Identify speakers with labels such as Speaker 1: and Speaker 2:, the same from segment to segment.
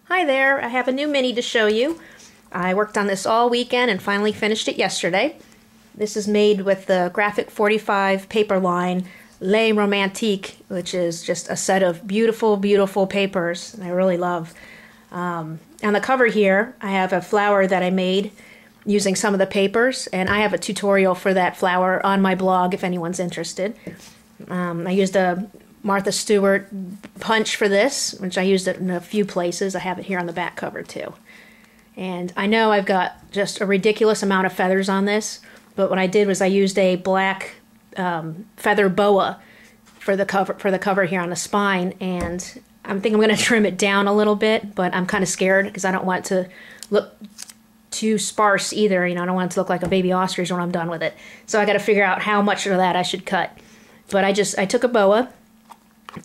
Speaker 1: Hi there, I have a new mini to show you. I worked on this all weekend and finally finished it yesterday. This is made with the Graphic 45 paper line, Les Romantique, which is just a set of beautiful, beautiful papers I really love. On the cover here, I have a flower that I made using some of the papers, and I have a tutorial for that flower on my blog if anyone's interested. I used a Martha Stewart punch for this, which I used it in a few places. I have it here on the back cover too. And I know I've got just a ridiculous amount of feathers on this, but what I did was I used a black feather boa for the cover here on the spine, and I think I'm going to trim it down a little bit, but I'm kind of scared because I don't want it to look too sparse either. You know, I don't want it to look like a baby ostrich when I'm done with it. So I got to figure out how much of that I should cut. But I took a boa,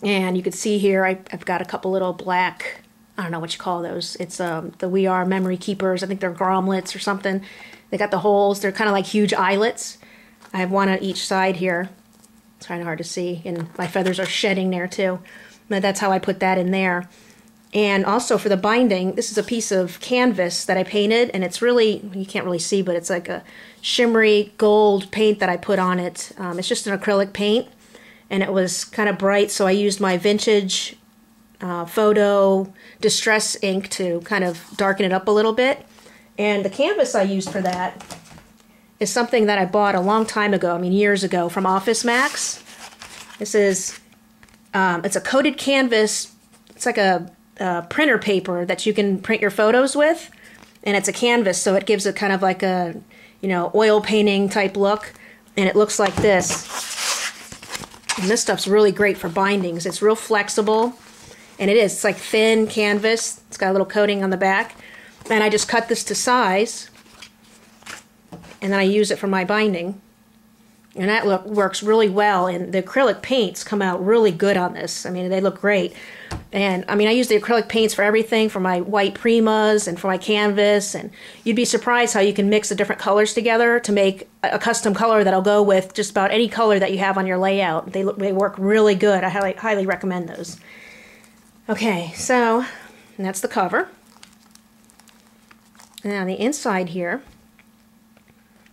Speaker 1: and you can see here I've got a couple little black, I don't know what you call those. It's the We Are Memory Keepers. I think they're grommets or something. They got the holes. They're kind of like huge eyelets. I have one on each side here. It's kind of hard to see, and my feathers are shedding there too. But that's how I put that in there. And also for the binding, this is a piece of canvas that I painted, and it's really, you can't really see, but it's like a shimmery gold paint that I put on it. It's just an acrylic paint, and it was kind of bright, so I used my vintage photo distress ink to kind of darken it up a little bit. And the canvas I used for that is something that I bought a long time ago, I mean years ago, from Office Max. This is, it's a coated canvas. It's like a printer paper that you can print your photos with, and it's a canvas, so it gives it kind of like a, you know, oil painting type look, and it looks like this. And this stuff's really great for bindings. It's real flexible, and it is. It's like thin canvas. It's got a little coating on the back, and I just cut this to size, and then I use it for my binding, and that works really well. And the acrylic paints come out really good on this. I mean, they look great. And I mean, I use the acrylic paints for everything, for my white Primas and for my canvas, and you'd be surprised how you can mix the different colors together to make a custom color that'll go with just about any color that you have on your layout. They work really good. I highly recommend those. Okay, so that's the cover. And on the inside here,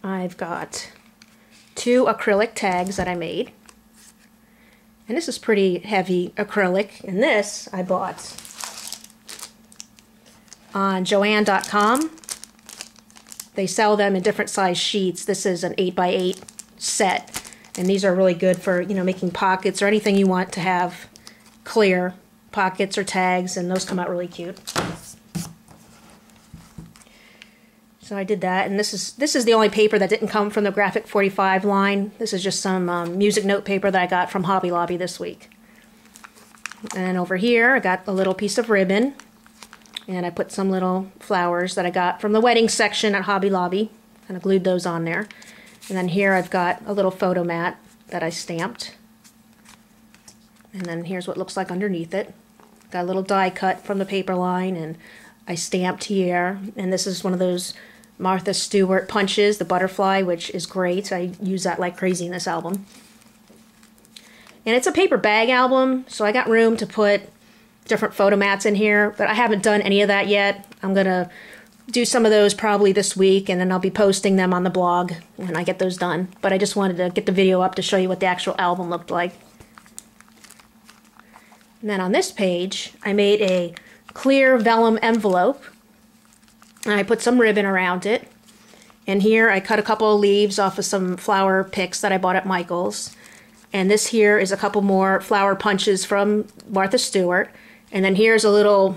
Speaker 1: I've got 2 acrylic tags that I made. And this is pretty heavy acrylic. And this I bought on Joann.com. They sell them in different size sheets. This is an 8x8 set. And these are really good for, you know, making pockets or anything you want to have clear pockets or tags, and those come out really cute. So I did that, and this is the only paper that didn't come from the Graphic 45 line. This is just some music note paper that I got from Hobby Lobby this week. And over here I got a little piece of ribbon, and I put some little flowers that I got from the wedding section at Hobby Lobby. Kind of glued those on there. And then here I've got a little photo mat that I stamped. And then here's what it looks like underneath it. Got a little die cut from the paper line, and I stamped here. And this is one of those Martha Stewart punches, the butterfly, which is great. I use that like crazy in this album. And it's a paper bag album, so I got room to put different photo mats in here, but I haven't done any of that yet. I'm going to do some of those probably this week, and then I'll be posting them on the blog when I get those done. But I just wanted to get the video up to show you what the actual album looked like. And then on this page, I made a clear vellum envelope. And I put some ribbon around it. And here I cut a couple of leaves off of some flower picks that I bought at Michael's. And this here is a couple more flower punches from Martha Stewart. And then here's a little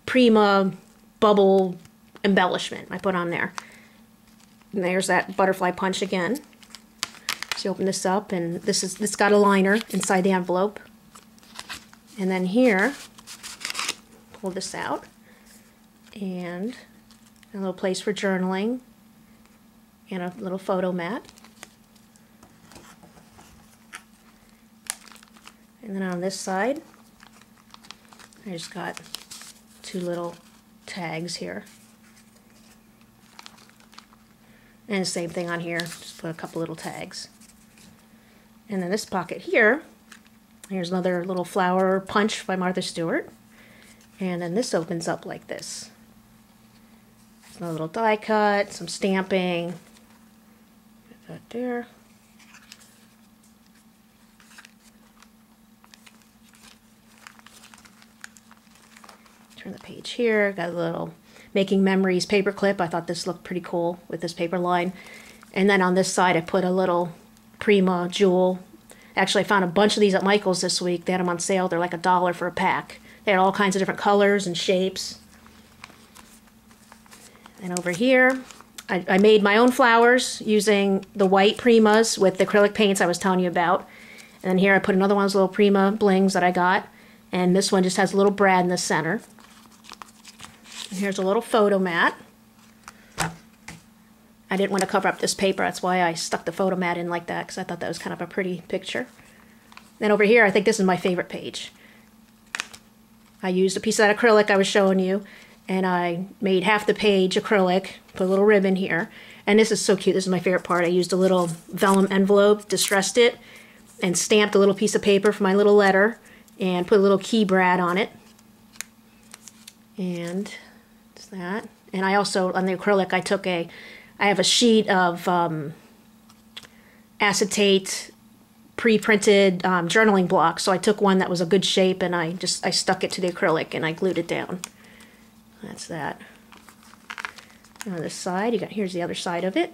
Speaker 1: Prima bubble embellishment I put on there. And there's that butterfly punch again. So you open this up, and this got a liner inside the envelope. And then here, pull this out. And a little place for journaling, and a little photo mat. And then on this side, I just got 2 little tags here. And the same thing on here, just put a couple little tags. And then this pocket here, here's another little flower punch by Martha Stewart. And then this opens up like this. A little die cut, some stamping. Put that there. Turn the page here. Got a little Making Memories paper clip. I thought this looked pretty cool with this paper line. And then on this side I put a little Prima jewel. Actually, I found a bunch of these at Michael's this week. They had them on sale. They're like $1 for a pack. They had all kinds of different colors and shapes. And over here, I made my own flowers using the white Primas with the acrylic paints I was telling you about. And then here I put another one of those little Prima blings that I got. And this one just has a little brad in the center. And here's a little photo mat. I didn't want to cover up this paper. That's why I stuck the photo mat in like that, because I thought that was kind of a pretty picture. Then over here, I think this is my favorite page. I used a piece of that acrylic I was showing you. And I made half the page acrylic, put a little ribbon here. And this is so cute. This is my favorite part. I used a little vellum envelope, distressed it, and stamped a little piece of paper for my little letter, and put a little key brad on it. And it's that. And I also, on the acrylic, I have a sheet of acetate pre-printed journaling blocks. So I took one that was a good shape, and I stuck it to the acrylic, and I glued it down. That's that. And on this side, here's the other side of it.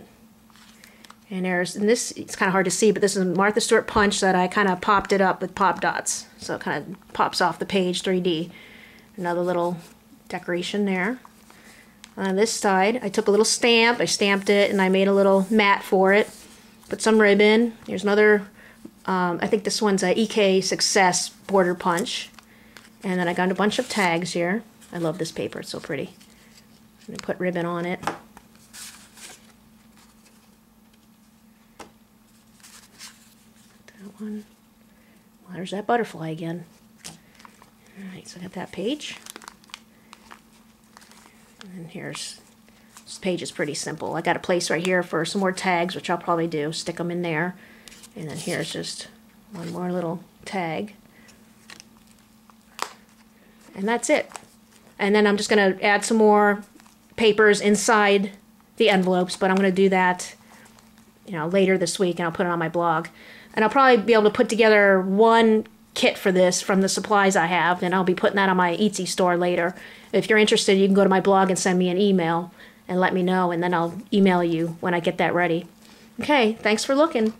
Speaker 1: And this, it's kind of hard to see, but this is Martha Stewart punch that I kind of popped it up with pop dots. So it kind of pops off the page 3D. Another little decoration there. On this side, I took a little stamp, I stamped it, and I made a little mat for it. Put some ribbon. Here's another, I think this one's a EK Success border punch. And then I got a bunch of tags here. I love this paper, it's so pretty. I'm going to put ribbon on it. That one. Well, there's that butterfly again. Alright, so I got that page. And here's, this page is pretty simple. I got a place right here for some more tags, which I'll probably do. Stick them in there. And then here's just one more little tag. And that's it. And then I'm just going to add some more papers inside the envelopes, but I'm going to do that, later this week, and I'll put it on my blog. And I'll probably be able to put together one kit for this from the supplies I have, and I'll be putting that on my Etsy store later. If you're interested, you can go to my blog and send me an email and let me know, and then I'll email you when I get that ready. Okay, thanks for looking.